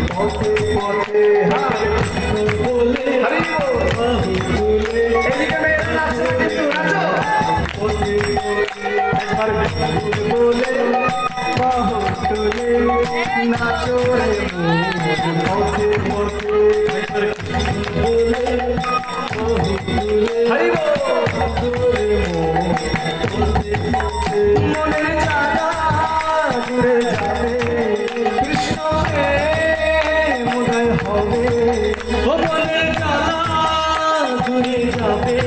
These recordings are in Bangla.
পথে পথে হারে বলে বাহু তুলে এদিকে মেয়েরা নাচো কিন্তু নাচো পথে পথে একবার বলে বাহু তুলে নাচো রে মন পথে পথে বলে বাহু তুলে হরি বল মনের জানা দূরে যাবে কৃষ্ণ প্রেম উদয় হবে ও মনের জানা দূরে যাবে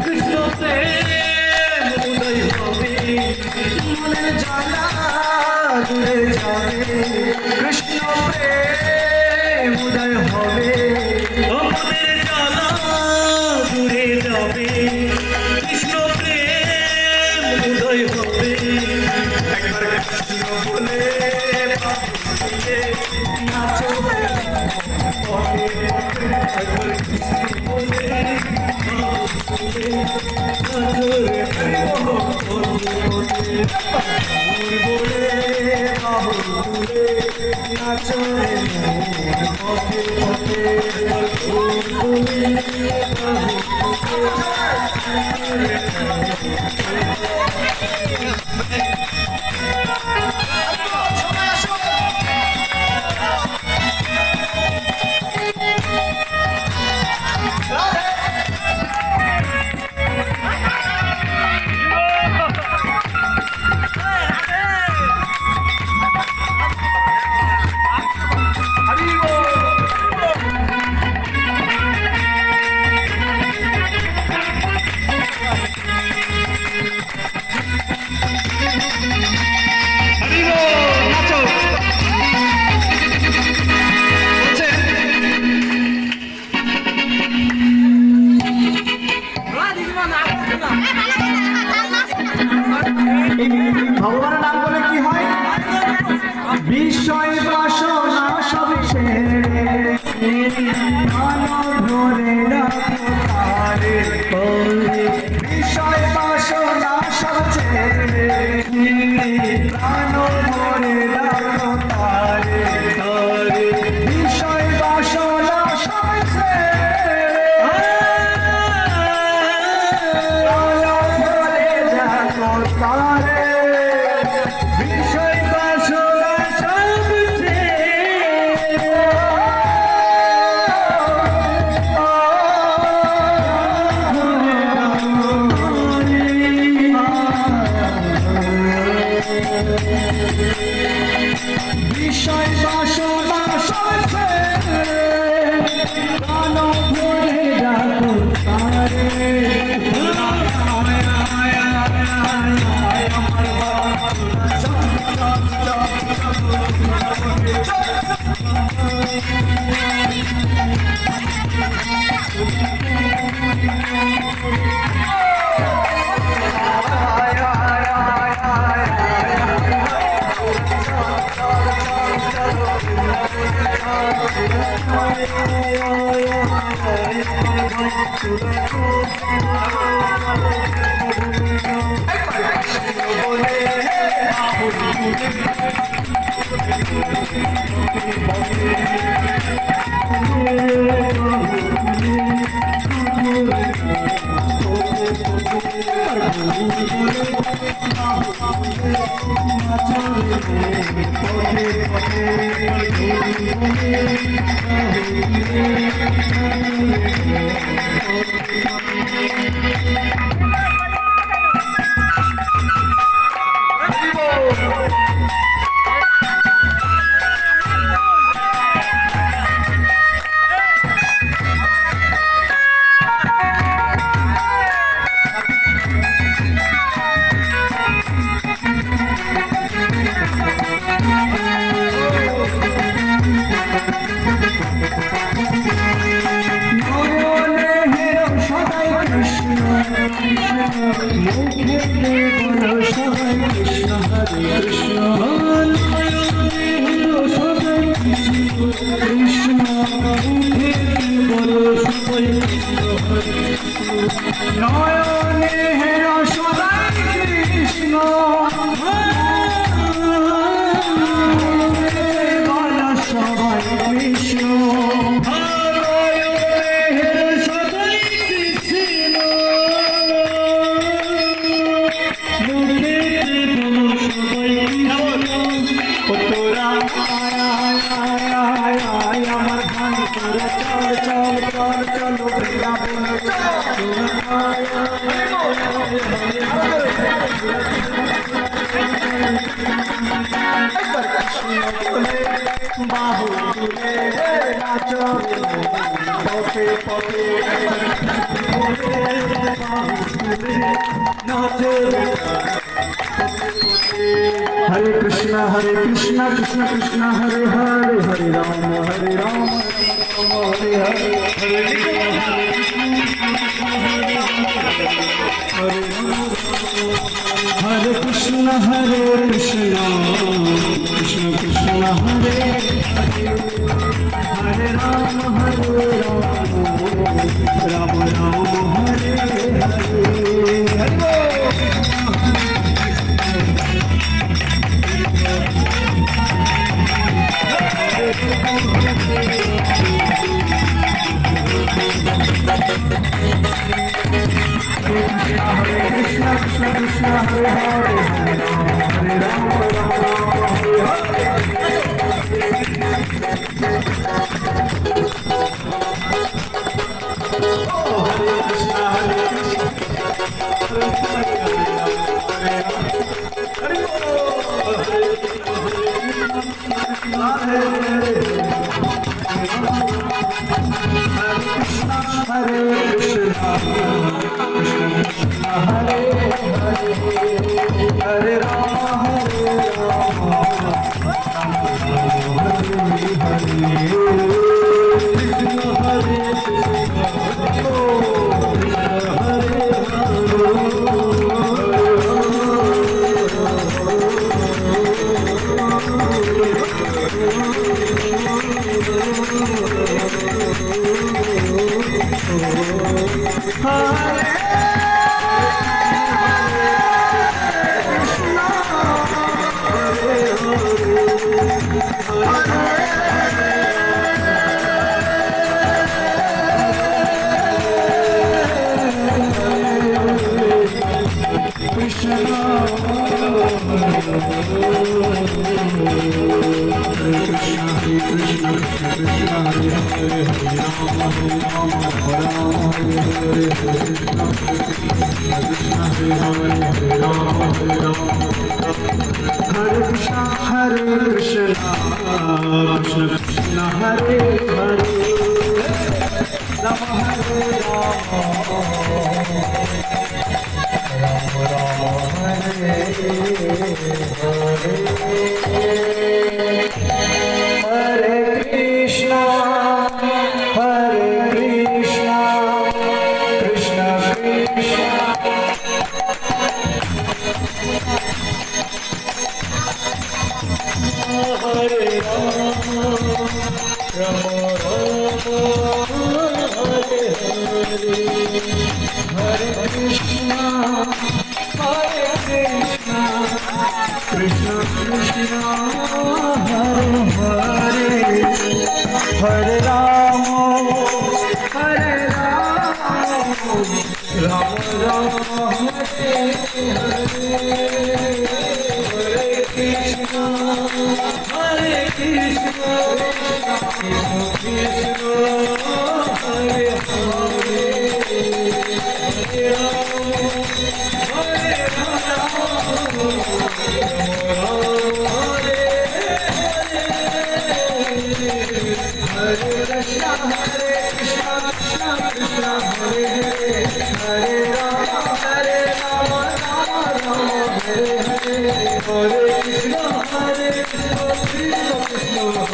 কৃষ্ণ প্রেম উদয় হবে মনের জানা দূরে যাবে কৃষ্ণ প্রেম উদয় হবে ও মনের জানা দূরে যাবে কৃষ্ণ প্রেম উদয় হবে একবার কৃষ্ণ বলে নাচো একবার কৃষ্ণ বলে নাচো পথে পথে ভগবানের নাম বলে কি হয় বিষয় বাসনা সব ছেড়ে ধরে রাখো তারে বিষয় বাসনা সব ছেড়ে প্রাণ ধরে রাখো তারে বিষয় বাসনা সব ছেড়ে প্রাণ ধরে রাখো তারে বিষয় বাসনা সবে প্রাণ ভরে রাখো তারে নয়নে হের সদাই কৃষ্ণ বল সবাই বাহু তুলে নাচো পথে পথে বাহু তুলে নাচো হরে কৃষ্ণ কৃষ্ণ কৃষ্ণ হরে হরে হরে রাম হরে Ram Hare Hare Hare Krishna Krishna Krishna Krishna Hare Hare Ram Ram Ram Hare Hare Krishna Krishna Krishna Hare Hare Hare Ram Ram Ram Hare Hare Hare Krishna Hare Hare Rama Hare Krishna Krishna Krishna Hare Hare Rama Hare Rama Rama Rama Hare Hare Krishna Krishna Krishna Hare Rama Rama Rama Hare Hare Hare Krishna Krishna Krishna Hare Hare Hare Rama Rama Rama Hare Hare Hare Krishna Hare Krishna Krishna Hare Hare Hare Krishna Hare Krishna Krishna Krishna Hare Hare Rama Rama Rama Hare Hare Hare Krishna Krishna Krishna Hare Hare Hare Rama Hare Krishna Krishna Hare Hare Hare Rama Hare Rama Rama Rama Hare Hare Hare Krishna Hare Krishna Krishna Krishna Hare Hare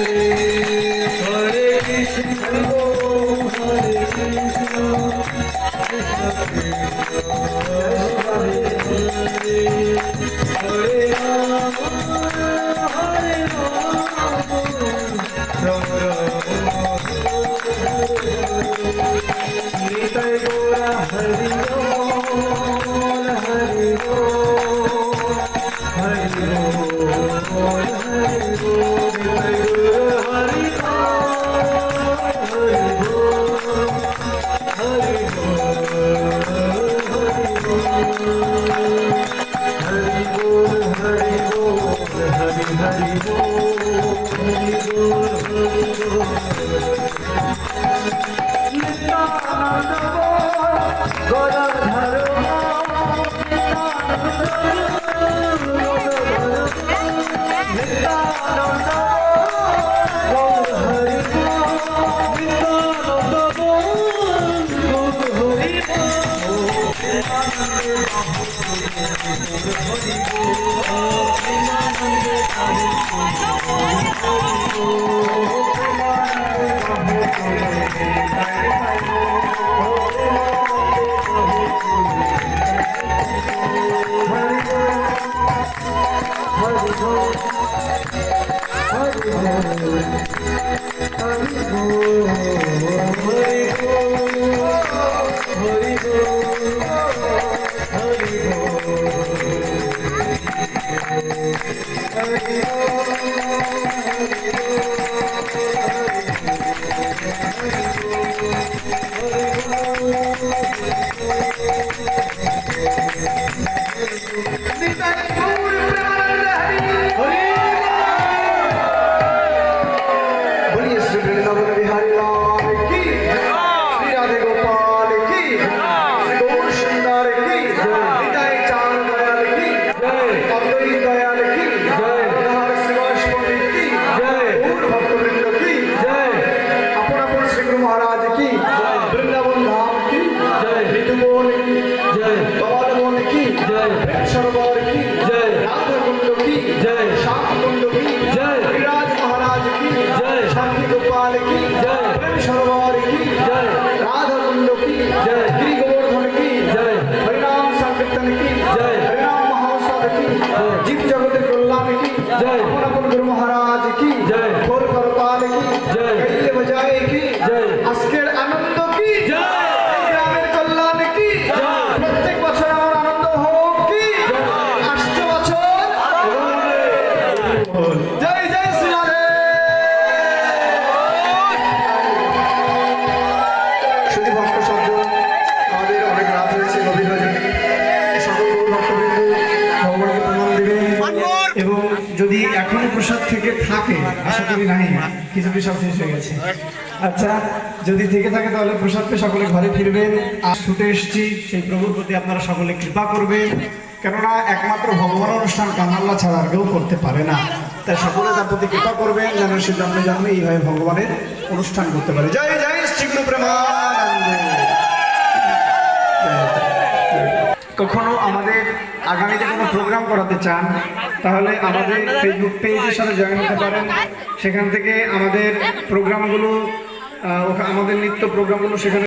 Hare Rama Hare Rama Rama Rama Nitai Gora Hari Hari Hari এবং যদি এখনো প্রসাদ থেকে থাকে, আশা করি নাই, খিচুড়ি সব শেষ হয়ে গেছে। আচ্ছা, যদি থেকে থাকে তাহলে প্রসাদ পেয়ে সকলে ঘরে ফিরবেন। আর ছুটে এসেছি সেই প্রভুর প্রতি আপনারা সকলে কৃপা করবেন, কেননা একমাত্র ভগবান অনুষ্ঠান কানাল্লা ছাড়া আর কেউ করতে পারে না। তাই সকলে তার প্রতি কৃপা করবেন যেন সে জন্মে জন্মে এইভাবে ভগবানের অনুষ্ঠান করতে পারে। জয় জয় শ্রী গুরু প্রেমানন্দে। কখনো আমাদের আগামীতে কোনো প্রোগ্রাম করাতে চান তাহলে আমাদের ফেসবুক পেজের সাথে জয়েন হতে পারেন। সেখান থেকে আমাদের প্রোগ্রামগুলো, আমাদের নিত্য প্রোগ্রামগুলো সেখানে